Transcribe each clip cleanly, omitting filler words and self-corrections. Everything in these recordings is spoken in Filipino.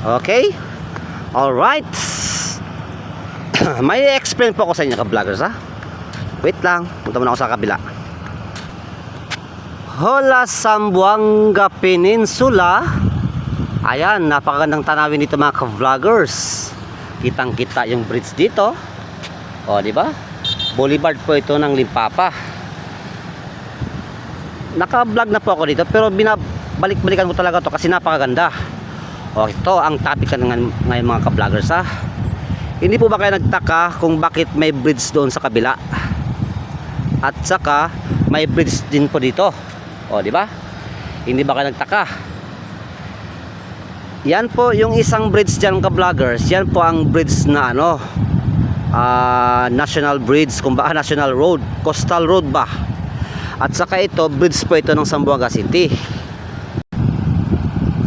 Okay? Alright. May explain po ako sa inyo ka-vloggers, ha? Wait lang, punta muna ako sa kabila. Hola Zamboanga Peninsula. Ayan, napakagandang tanawin dito mga ka-vloggers. Kitang kita yung bridge dito. O, di ba? Boulevard po ito ng Limpapa. Naka-vlog na po ako dito, pero binabalik-balikan ko talaga to kasi napakaganda. O, ito ang topic ngayon mga ka-vloggers, ha. Hindi po ba kayo nagtaka kung bakit may bridge doon sa kabila? At saka may bridge din po dito. O, di ba? Hindi ba kayo nagtaka? Yan po yung isang bridge diyan ka-vloggers. Yan po ang bridge na national bridge, kung ba national road, coastal road ba. At saka ito, bridge po ito ng Zamboanga City.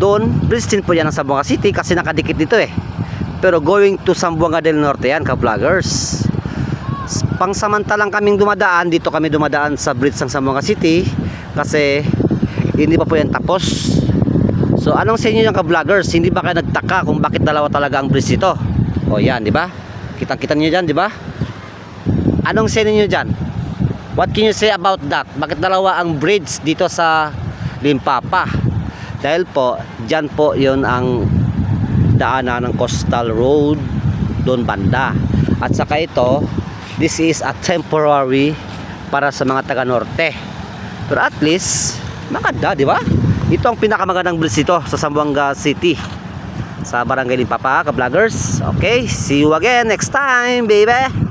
Doon, bridge din po yan ng Zamboanga City kasi nakadikit dito eh. Pero going to Zamboanga del Norte yan ka-vloggers. Pangsamantalang kaming dumadaan, dito kami dumadaan sa bridge ng Zamboanga City kasi hindi pa po yan tapos. So anong sa inyo yung ka-vloggers? Hindi ba kayo nagtaka kung bakit dalawa talaga ang bridge dito? O yan, di ba? Kitang-kita niyo dyan, di ba? Anong sa inyo dyan? What can you say about that? Bakit dalawa ang bridge dito sa Limpapa? Dahil po, dyan po yun ang daanan ng coastal road doon banda. At saka ito, this is a temporary para sa mga taga-norte. Pero at least, maganda, di ba? Ito ang pinakamagandang bridge dito sa Zamboanga City, sa Barangay Limpapa, ka-vloggers. Okay, see you again next time, baby!